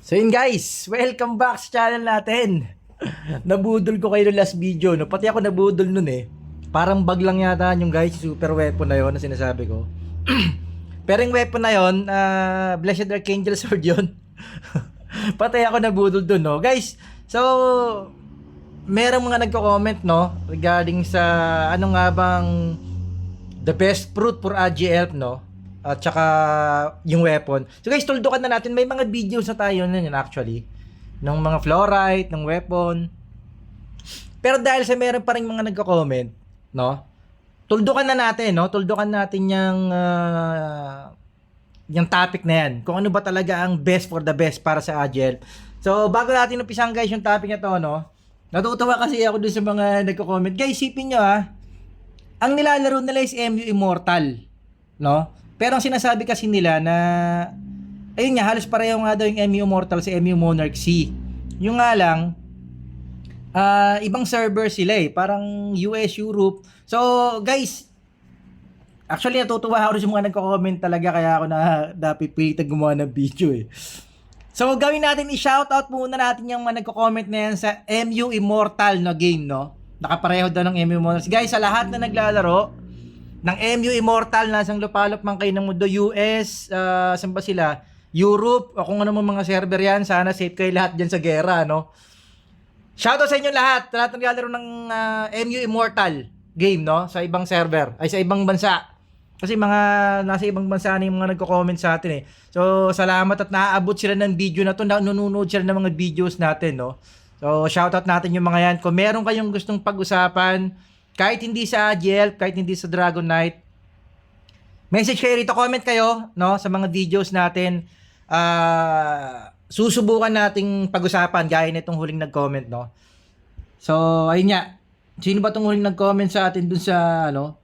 So yun guys, welcome back sa channel natin. Nabudol ko kayo ng last video, no? Pati ako nabudol nun eh. Parang bug lang yata yung guys, super weapon na yon na sinasabi ko. Pero yung weapon na yon, Blessed Archangel Sword yun. Pati ako nabudol dun, no? Guys, so merong mga nagko-comment, no? Regarding sa ano nga bang the best fruit for AGL, no? At saka yung weapon. So guys, tuldukan na natin. May mga videos na tayo na yun actually. Ng mga fluorite, ng weapon. Pero dahil sa meron pa rin mga nagko-comment, no? Tuldukan na natin, no? Tuldukan natin yung topic na yan. Kung ano ba talaga ang best for the best para sa AGL. So, bago natin umpisan guys yung topic na to, no? Natutuwa kasi ako dun sa mga nagko-comment. Guys, isipin nyo ang nilalaro nila is MU Immortal, no? Pero ang sinasabi kasi nila na ayun nga, halos pareho nga daw yung MU Immortal sa MU Monarch C. Yung nga lang ibang server sila eh, parang US, Europe. So guys, actually natutuwa ako sa mga nagko-comment talaga, kaya ako napipilitan gumawa ng video eh. So gawin natin, i-shoutout muna natin yung mga nagko-comment na yan sa MU Immortal na game, no? Nakapareho daw ng MU Monarch. Guys, sa lahat na naglalaro ng MU Immortal, nasang lupalop man kayo ng mundo, US, saan ba sila? Europe, o kung ano mga server yan, sana safe kayo lahat dyan sa gera, no? Shoutout sa inyo lahat na naglalaro ng MU Immortal game, no? Sa ibang server, ay sa ibang bansa. Kasi nasa ibang bansa na yung mga nagko-comment sa atin eh. So, salamat at naaabot sila ng video na to, nanonood sila ng mga videos natin, no? So, shoutout natin yung mga yan. Kung meron kayong gustong pag-usapan, kahit hindi sa AGL, kahit hindi sa Dragon Knight, message kayo rito, comment kayo, no, sa mga videos natin. Susubukan nating pag-usapan gaya nitong huling nag-comment, no. So, ayun nga. Sino ba tong huling nag-comment sa atin dun sa ano?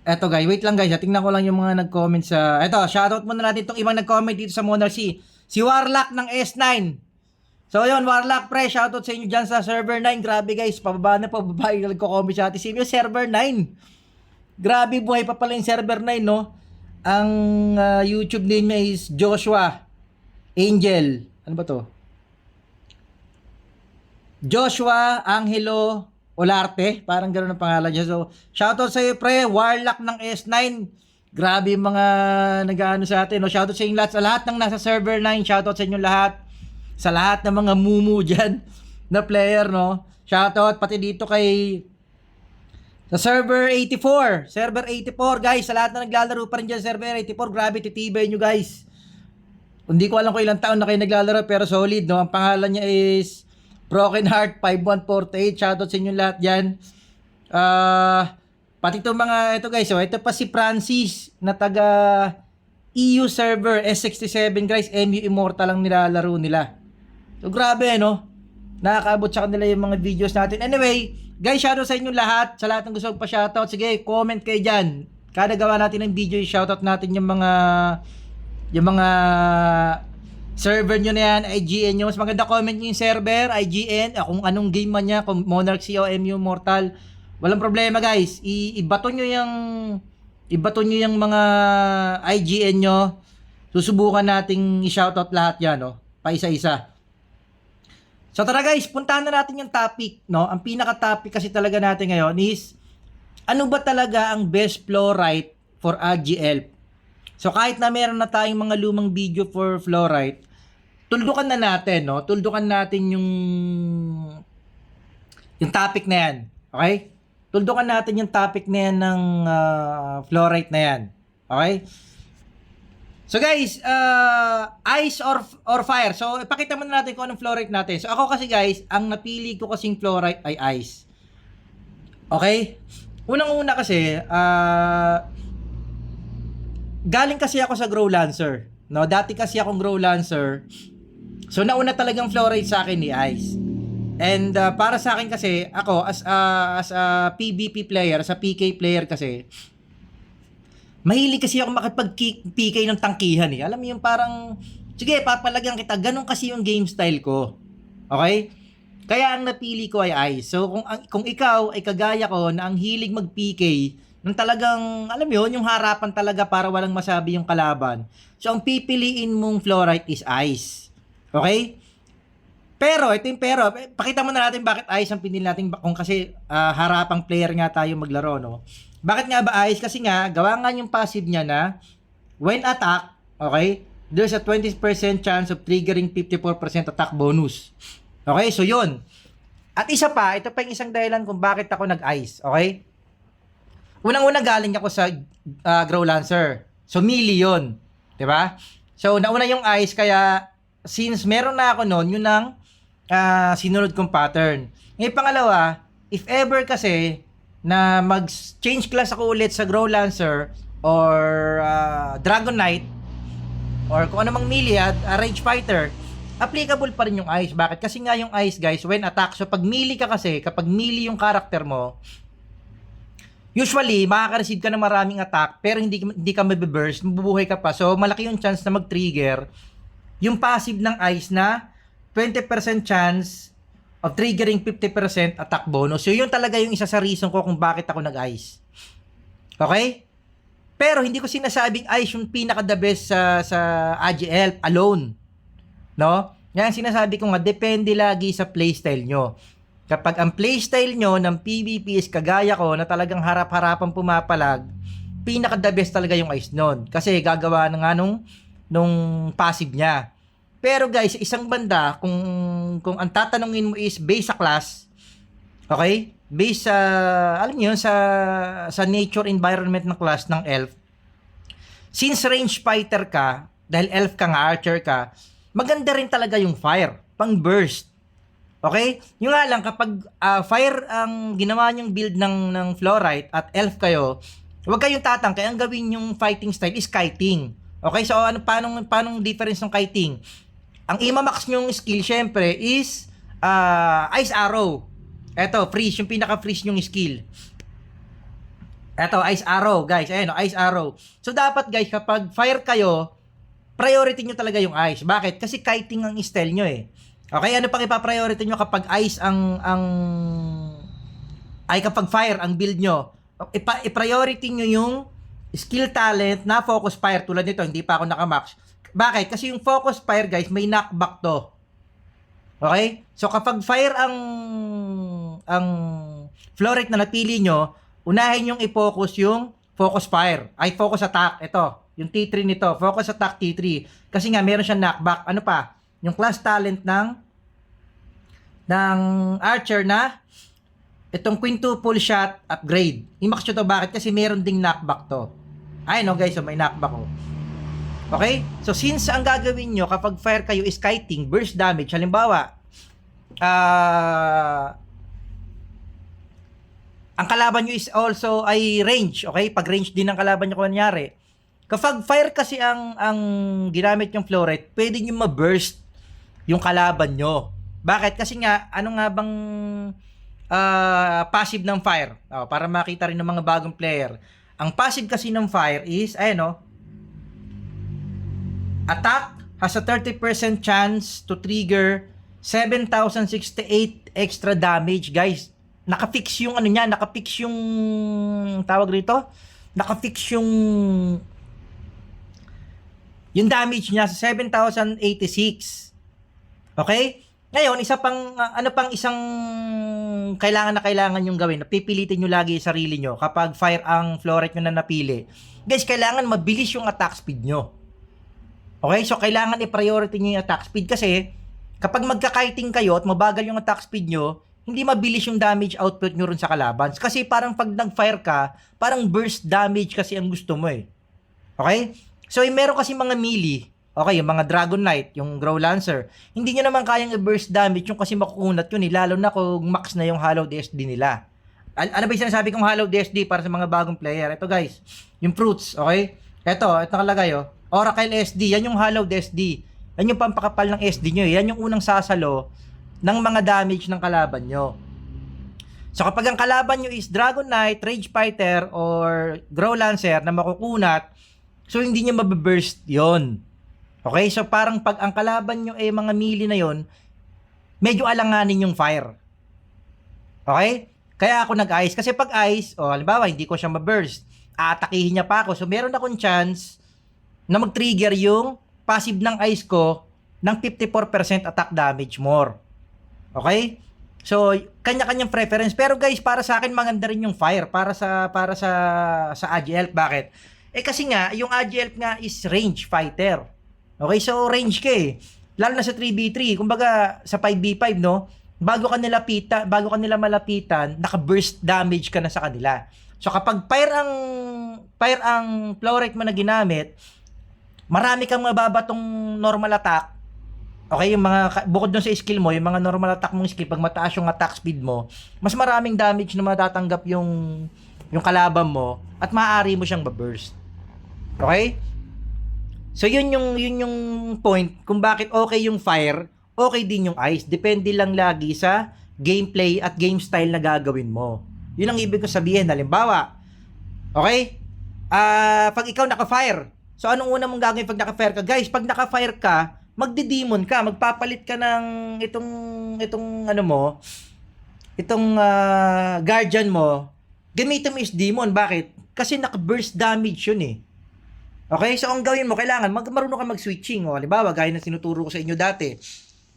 Eto guys, wait lang guys, tingnan ko lang yung mga nag-comment sa eto, shoutout muna natin tong ibang nag-comment dito sa Monarch C. Si Warlock ng S9. So yun, Warlock pre, shoutout sa inyo dyan sa server 9. Grabe guys, pababa na yung nagko-comment sa atin. Sino server 9? Grabe, buhay pa pala yung server 9, no? Ang YouTube name niya is Joshua Angel. Ano ba to? Joshua Angelo Olarte. Parang gano'n ang pangalan niya. So, shoutout sa iyo pre, Warlock ng S9. Grabe yung mga nag-ano sa atin, no? Shoutout sa inyo lahat. Sa lahat ng nasa server 9, shoutout sa inyo lahat. Sa lahat ng mga mumu dyan na player, no? Shoutout pati dito kay sa server 84. Server 84, guys. Sa lahat na naglalaro pa rin dyan, server 84. Grabe, titibay nyo, guys. Hindi ko alam kung ilang taon na kayo naglalaro, pero solid, no? Ang pangalan niya is Broken Heart 5148. Shoutout sa inyo lahat dyan. Pati itong mga, ito guys, so ito pa si Francis na taga EU server S67, guys. MU Immortal ang nilalaro nila. So grabe, no? Nakakaabot sa kanila yung mga videos natin. Anyway, guys, shoutout sa inyo lahat. Sa lahat ng gusto pa-shoutout, sige, comment kayo dyan. Kada gawa natin ng video, shoutout natin yung mga server nyo na yan, IGN nyo. Mas maganda comment nyo yung server, IGN, kung anong game man niya, kung Monarch C o MU Immortal. Walang problema, guys. Ibato nyo yung mga IGN nyo. Susubukan nating i-shoutout lahat yan, no? Paisa-isa. So tara guys, puntahan na natin yung topic, no? Ang pinaka-topic kasi talaga natin ngayon is ano ba talaga ang best fluorite for AGL? So kahit na meron na tayong mga lumang video for fluorite, tuldukan na natin, no? Tuldukan natin yung topic na yan. Okay? Tuldukan natin yung topic na yan ng fluorite na yan. Okay? So guys, ice or fire. So ipakita muna natin kung anong fluorite natin. So ako kasi guys, ang napili ko kasing fluorite ay ice. Okay? Unang-una kasi, galing kasi ako sa Grow Lancer. No, dati kasi akong Grow Lancer. So nauna talagang fluorite sa akin ni ice. And para sa akin kasi, ako as a PvP player, as a PK player kasi, mahilig kasi ako makipag-PK ng tangkihan eh. Alam mo yung parang, sige, papalagyan kita. Ganun kasi yung game style ko. Okay? Kaya ang napili ko ay ice. So, kung ikaw ay kagaya ko na ang hilig mag-PK Nung talagang, alam mo yun, yung harapan talaga para walang masabi yung kalaban. So, ang pipiliin mong fluorite is ice. Okay? Pero, ito yung pero. Pakita mo na natin bakit ice ang pinili natin. Kung kasi harapang player nga tayo maglaro, no? Bakit nga ba ice? Kasi nga, gawa nga yung passive niya na when attack, okay, there's a 20% chance of triggering 54% attack bonus. Okay, so yun. At isa pa, ito pa yung isang dahilan kung bakit ako nag-ice. Okay? Unang-una galing ako sa Grow Lancer. So, melee yun. Diba? So, nauna yung ice, kaya since meron na ako noon, yun ang sinunod kong pattern. Ngayon, pangalawa, if ever kasi na mag-change class ako ulit sa Grow Lancer or Dragon Knight or kung ano mang melee at Rage Fighter, applicable pa rin yung ice. Bakit? Kasi nga yung ice, guys, when attack, so pag melee ka kasi, kapag melee yung character mo, usually, makaka-receive ka ng maraming attack, pero hindi ka mabiburst, mabubuhay ka pa. So, malaki yung chance na mag-trigger yung passive ng ice na 20% chance of triggering 50% attack bonus. So, yun talaga yung isa sa reason ko kung bakit ako nag-ice. Okay? Pero, hindi ko sinasabing ice yung pinaka-the best sa AGL alone. No? Yan sinasabi ko nga, depende lagi sa playstyle nyo. Kapag ang playstyle nyo ng PvP is kagaya ko na talagang harap-harapan pumapalag, pinaka-the best talaga yung ice nun. Kasi gagawa na nga nung passive niya. Pero guys, isang banda, kung ang tatanungin mo is base sa class, okay? Base sa, alam nyo, sa nature environment ng class ng elf, since range fighter ka, dahil elf ka nga, archer ka, maganda rin talaga yung fire, pang burst. Okay? Yung nga lang, kapag fire ang ginawa niyong build ng fluorite at elf kayo, huwag kayong tatangkay. Ang gawin yung fighting style is kiting. Okay? So, paano difference ng kiting? Ang imamax nyong skill, syempre, is Ice Arrow. Eto, freeze. Yung pinaka-freeze nyong skill. Eto, Ice Arrow, guys. Ayan, Ice Arrow. So, dapat, guys, kapag fire kayo, priority nyo talaga yung ice. Bakit? Kasi kiting ang style nyo eh. Okay, ano pang ipa-priority nyo kapag ice kapag fire ang build nyo? I-priority nyo yung skill talent na focus fire. Tulad nito, hindi pa ako nakamax. Bakit? Kasi yung focus fire, guys, may knockback to. Okay? So, kapag fire ang fluorite na napili nyo, unahin yung i-focus yung focus fire. Ay, focus attack. Ito. Yung T3 nito, focus attack T3. Kasi nga, meron siyang knockback. Ano pa? Yung class talent ng archer na itong quintuple shot upgrade. I-max nyo to. Bakit? Kasi meron ding knockback to. Ay, no guys, so may knockback ko. Okay? So, since ang gagawin nyo kapag fire kayo is kiting, burst damage, halimbawa, ang kalaban nyo is also ay range. Okay? Pag range din ang kalaban nyo kung nangyari. Kapag fire kasi ang ginamit yung fluorite, pwede nyo ma-burst yung kalaban nyo. Bakit? Kasi nga, ano nga bang passive ng fire? Para makita rin ng mga bagong player. Ang passive kasi ng fire is, attack has a 30% chance to trigger 7,068 extra damage, guys. Nakafix yung nakafix yung tawag rito. Nakafix yung damage niya sa 7,086. Okay? Ngayon, isa pang isang kailangan yung gawin. Pipilitin nyo lagi yung sarili nyo kapag fire ang fluorite nyo na napili. Guys, kailangan mabilis yung attack speed nyo. Okay? So, kailangan i-priority nyo yung attack speed kasi kapag magka-kiting kayo at mabagal yung attack speed nyo, hindi mabilis yung damage output nyo rin sa kalaban. Kasi parang pag nag-fire ka, parang burst damage kasi ang gusto mo eh. Okay? So, meron kasi mga melee, okay, yung mga Dragon Knight, yung Grow Lancer, hindi nyo naman kayang i-burst damage yung kasi makukunat yun eh, lalo na kung max na yung Hollow DSD nila. Ano ba yung sinasabi kong Hollow DSD para sa mga bagong player? Ito guys, yung fruits, okay? Ito nakalagay Oracle SD, yan yung Hollow DSD. Yan yung pampakapal ng SD nyo eh. Yan yung unang sasalo ng mga damage ng kalaban nyo. So kapag ang kalaban nyo is Dragon Knight, Rage Fighter, or Grow Lancer na makukunat, so hindi nyo mababurst yon. Okay? So parang pag ang kalaban nyo ay mga melee na yon, medyo alanganin yung fire. Okay? Kaya ako nag-ice. Kasi pag ice, halimbawa, hindi ko siya ma-burst. Aatakihin niya pa ako. So, meron akong chance na mag-trigger yung passive ng ice ko ng 54% attack damage more. Okay? So, kanya-kanyang preference. Pero guys, para sa akin maganda rin yung fire para sa Agi Elf. Bakit? Kasi nga, yung Agi Elf nga is range fighter. Okay? So, range ka eh. Lalo na sa 3v3. Kumbaga, sa 5v5, no? Bago ka nila malapitan, naka-burst damage ka na sa kanila. So, kapag fire ang flow rate mo na ginamit, marami kang mababatong normal attack. Okay, yung mga bukod doon sa skill mo, yung mga normal attack mong skill, pag mataas yung attack speed mo, mas maraming damage na matatanggap yung kalaban mo at maaari mo siyang ba-burst. Okay? So yun yung point kung bakit okay yung fire, okay din yung ice. Depende lang lagi sa gameplay at game style na gagawin mo. Yun ang ibig ko sabihin. Halimbawa, okay? Pag ikaw naka-fire, so anong una mong gagawin pag naka-fire ka? Guys, pag naka-fire ka, magdi-demon ka, magpapalit ka ng itong guardian mo, gamitin mo is demon. Bakit? Kasi naka-burst damage yun eh. Okay? So, ang gawin mo, kailangan marunong ka mag-switching. O, halimbawa, gaya na sinuturo ko sa inyo dati.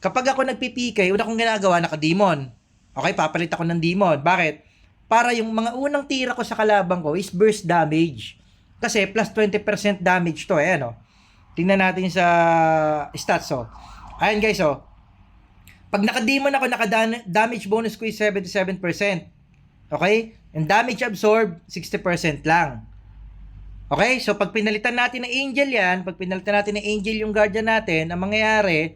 Kapag ako nagpipikay, una kong ginagawa, naka-demon. Okay? Papalit ako ng demon. Bakit? Para yung mga unang tira ko sa kalaban ko is burst damage. Kasi plus 20% damage to. Ayan o. Tingnan natin sa stats, oh. Ayan, guys, oh. Pag naka-demon ako, naka-damage bonus ko is 77%. Okay? And damage absorb, 60% lang. Okay? So, pag pinalitan natin ng angel yan, pag pinalitan natin ng angel yung guardian natin, ang mangyayari,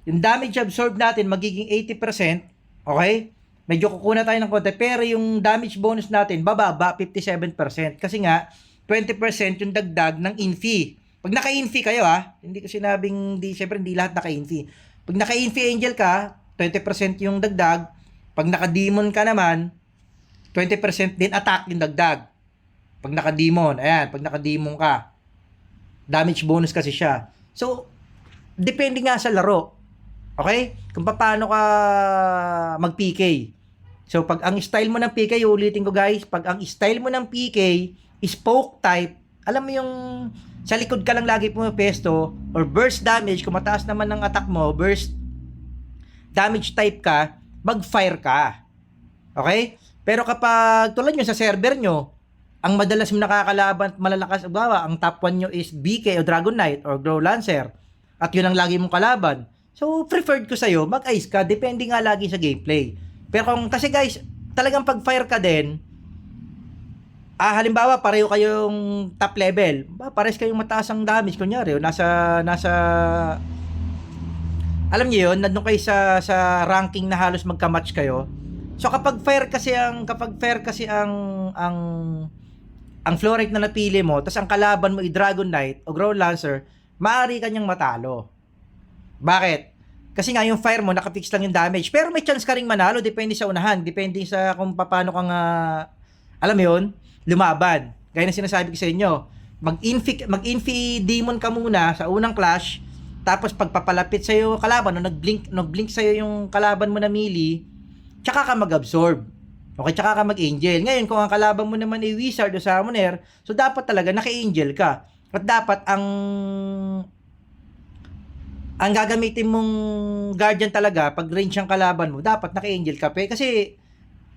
yung damage absorb natin magiging 80%. Okay? Medyo kukuna tayo ng konti. Pero yung damage bonus natin, bababa, 57%. Kasi nga, 20% yung dagdag ng infi. Pag naka-infi kayo hindi ko sinabing, syempre hindi lahat naka-infi. Pag naka-infi angel ka, 20% yung dagdag. Pag naka-demon ka naman, 20% din attack yung dagdag. Pag naka-demon, ayan, pag naka-demon ka, damage bonus kasi siya. So, depende nga sa laro. Okay? Kung paano ka mag-PK. So, pag ang style mo ng PK, ulitin ko guys, pag ang style mo ng PK is poke type, alam mo yung sa likod ka lang lagi pumapesto or burst damage, kung mataas naman ng attack mo, burst damage type ka, mag-fire ka. Okay? Pero kapag tulad nyo sa server nyo, ang madalas mo nakakalaban at malalakas, ang top 1 nyo is BK o Dragon Knight or Grow Lancer at yun ang lagi mong kalaban. So, preferred ko sa'yo, mag-ice ka, depende nga lagi sa gameplay. Pero kasi guys, talagang pag-fire ka din, halimbawa, pareho kayong top level. Pares kayong mataas ang damage. Kunyari, alam niyo yun, nandun kayo sa ranking na halos magka-match kayo. So, kapag fair kasi ang flow rate na napili mo, tas ang kalaban mo i-Dragon Knight o Grow Lancer, maaari kanyang matalo. Bakit? Kasi nga yung fire mo, nakapix lang yung damage. Pero may chance ka ring manalo, depende sa unahan. Depende sa kung paano kang, alam mo yun, lumaban. Gaya na sinasabi ko sa inyo, mag-infi demon ka muna sa unang clash, tapos pagpapalapit sa iyo kalaban, nag-blink sa iyo yung kalaban mo na melee, tsaka ka mag-absorb. Okay, tsaka ka mag-angel. Ngayon, kung ang kalaban mo naman ay wizard o summoner, so dapat talaga naka-angel ka. At dapat ang gagamitin mong guardian talaga, pag range ang kalaban mo, dapat naka-angel ka. Kasi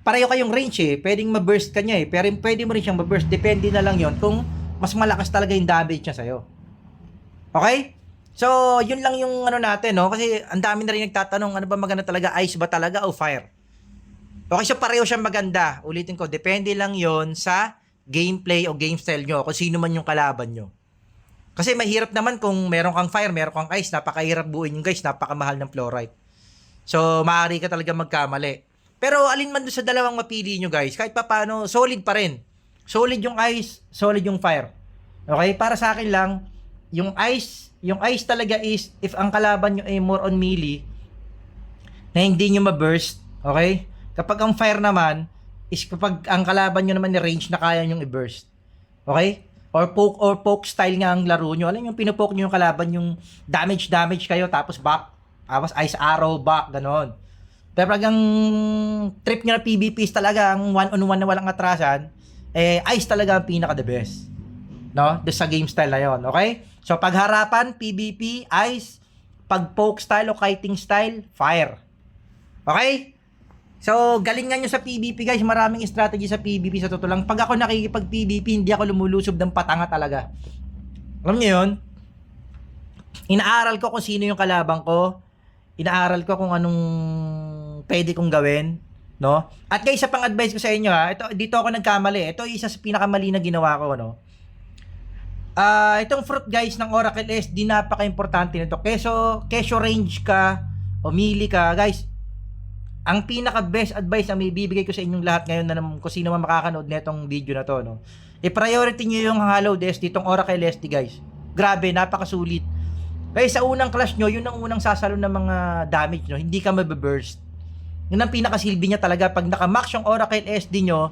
pareho kayong range eh. Pwedeng ma-burst ka niya eh. Pero pwede mo rin siyang ma-burst. Depende na lang yon kung mas malakas talaga yung damage niya sa'yo. Okay? So, yun lang yung natin, no? Kasi ang dami na rin nagtatanong, ano ba maganda talaga? Ice ba talaga o fire? Okay, so pareho siyang maganda. Ulitin ko, depende lang yon sa gameplay o game style nyo. Kung sino man yung kalaban nyo. Kasi mahirap naman kung meron kang fire, meron kang ice. Napakahirap buuin yung guys. Napakamahal ng fluorite. So, maaari ka talaga magkamali. Pero alin man doon sa dalawang mapili nyo guys, kahit pa paano, solid pa rin. Solid yung ice, solid yung fire. Okay? Para sa akin lang, yung ice talaga is, if ang kalaban nyo ay more on melee, na hindi nyo ma-burst, okay? Kapag ang fire naman, is kapag ang kalaban nyo naman ni range na kaya nyo i-burst. Okay? Or poke style nga ang laro nyo. Alam yung pinupoke nyo yung kalaban, yung damage kayo, tapos back, tapos ice arrow, back, ganon. Pero pag ang trip nyo na PvP is talaga ang one-on-one na walang atrasan, Ice talaga ang pinaka the best. No? Doon sa game style na yon, okay? So, pag harapan, PvP, Ice. Pag poke style o kiting style, Fire. Okay? So, galingan nyo sa PvP guys. Maraming strategy sa PvP sa totoo lang. Pag ako nakikipag PvP, hindi ako lumulusob ng patanga talaga. Alam nyo yun? Inaaral ko kung sino yung kalabang ko. Inaaral ko kung anong pwede kong gawin. No? At guys, sa pang-advise ko sa inyo ha, dito ako nagkamali. Ito isa sa pinakamali na ginawa ko. No? Itong fruit guys ng Oracle SD, napaka-importante nito. Keso range ka o melee ka, guys, ang pinaka best advice na may bibigay ko sa inyong lahat ngayon na kung sino man makakanood nitong video na to, no. I-priority niyo yung Hallowed SD, itong Oracle SD, guys. Grabe, napakasulit. Guys, sa unang clash nyo, yun ang unang sasalo ng mga damage, no. Hindi ka mababurst. Yun ang pinakasilbi niya talaga. Pag naka-max yung Oracle SD nyo,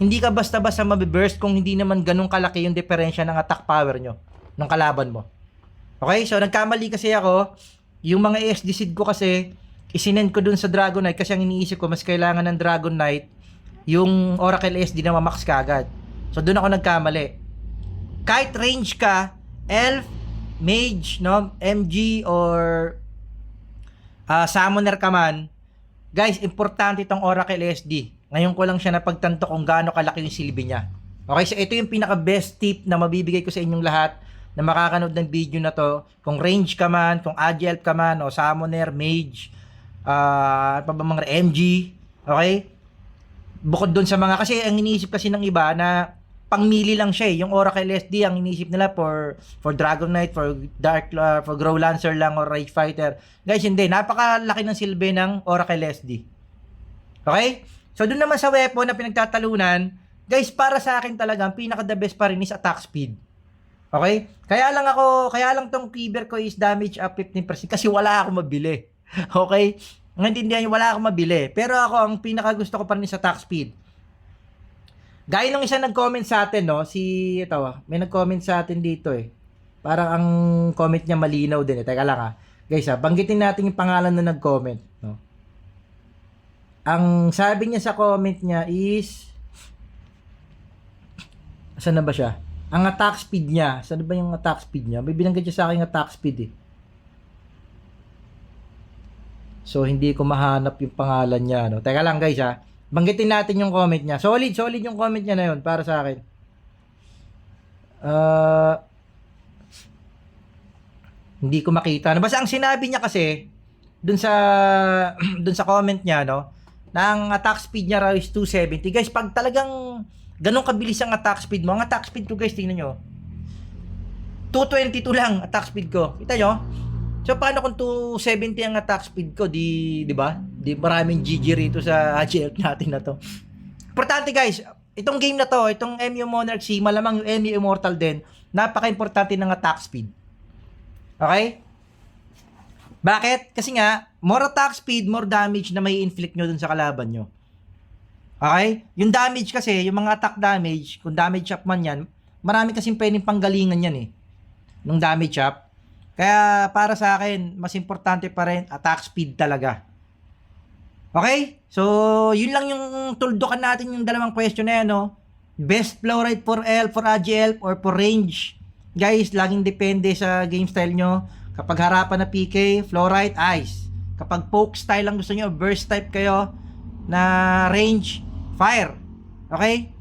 hindi ka basta-basta mababurst kung hindi naman ganun kalaki yung diferensya ng attack power nyo ng kalaban mo. Okay? So, nagkamali kasi ako. Yung mga SD seed ko kasi, isinend ko dun sa Dragon Knight kasi ang iniisip ko, mas kailangan ng Dragon Knight yung Oracle SD na mamax kagad. So, dun ako nagkamali. Kahit range ka, Elf, Mage, no, MG, or Summoner ka man, guys, importante itong Oracle SD. Ngayon ko lang siya napagtanto kung gaano kalaki yung silbi niya. Okay, so ito yung pinaka-best tip na mabibigay ko sa inyong lahat na makakanood ng video na to. Kung range ka man, kung agile ka man, o summoner, mage, pa ba mga MG, okay? Bukod dun sa mga, kasi ang iniisip kasi ng iba na pang-melee lang siya eh. Yung Oracle SD, ang iniisip nila for Dragon Knight, for Dark, for Grow Lancer lang, or Rage Fighter. Guys, hindi. Napakalaki ng silbi ng Oracle SD. Okay? So, dun naman sa weapon na pinagtatalunan, guys, para sa akin talaga, ang pinaka-the best pa rin is attack speed. Okay? Kaya lang tong Quiver ko is damage up 15% kasi wala akong mabili. Okay? Naintindihan nyo, wala akong mabili. Pero ako, ang pinaka-gusto ko pa rin is attack speed. Gaya nung isa nag-comment sa atin, no? May nag-comment sa atin dito eh. Parang ang comment niya malinaw din eh. Teka lang ha. Guys ha, banggitin natin yung pangalan na nag-comment, no? Ang sabi niya sa comment niya is, saan na ba siya? Ang attack speed niya. Saan ba yung attack speed niya? May binanggit siya sa akin attack speed eh. So, hindi ko mahanap yung pangalan niya. No? Teka lang guys ha. Banggitin natin yung comment niya. Solid yung comment niya na yun para sa akin. Hindi ko makita. Basta ang sinabi niya kasi, dun sa comment niya, no? Na ang attack speed niya raw is 270. Guys, pag talagang ganun kabilis ang attack speed mo, ang attack speed ko guys, tingnan nyo. 222 lang attack speed ko. Kita nyo? So, paano kung 270 ang attack speed ko? Di ba? Di maraming GG rito sa AGL natin na to. Importante guys, itong game na to, itong MU Monarchy, malamang yung MU Immortal din, napaka-importante ng attack speed. Okay? Bakit? Kasi nga, more attack speed, more damage na may inflict nyo dun sa kalaban nyo. Okay? Yung damage kasi, yung mga attack damage, kung damage up man yan, marami kasing pwedeng panggalingan yan eh. Nung damage up. Kaya para sa akin, mas importante pa rin attack speed talaga. Okay? So, yun lang yung tuldukan natin yung dalawang question na yan, no? Best flow rate for L, for AGL, or for range. Guys, laging depende sa game style nyo. Kapag harapan na PK, flow rate, ice. Kapag poke style lang gusto nyo, burst type kayo na range, fire. Okay?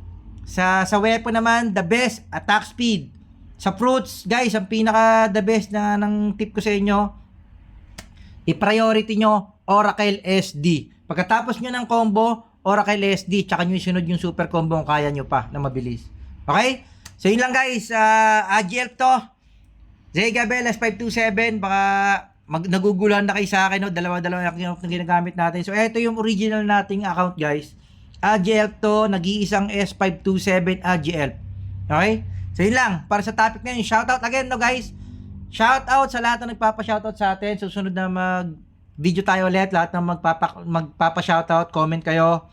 Sa weapon naman, the best, attack speed. Sa fruits, guys, ang pinaka the best na ng tip ko sa inyo, i-priority nyo Oracle SD. Pagkatapos nyo ng combo, Oracle SD, tsaka nyo isunod yung super combo kung kaya nyo pa na mabilis. Okay? So yun lang guys, AGL to. Zegabel S527, baka naguguluhan na kayo sa akin, no? Dalawa-dalawa account na ginagamit natin. So ito yung original nating account guys. AGL to, nag-iisang S527 AGL. Okay? So yun lang, para sa topic na yun, shoutout again no guys. Shoutout sa lahat na nagpapa-shoutout sa atin. Susunod na mag-video tayo ulit, lahat na magpapa-shoutout, comment kayo.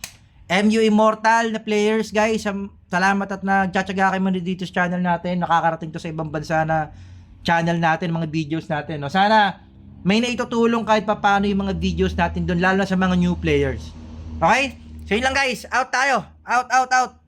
MU Immortal na players guys, salamat at nagtsatsaga kayo muna dito sa channel natin. Nakakarating to sa ibang bansa na channel natin, mga videos natin. No? Sana may naitutulong kahit papaano yung mga videos natin doon, lalo na sa mga new players. Okay? So yun lang guys, out tayo. Out.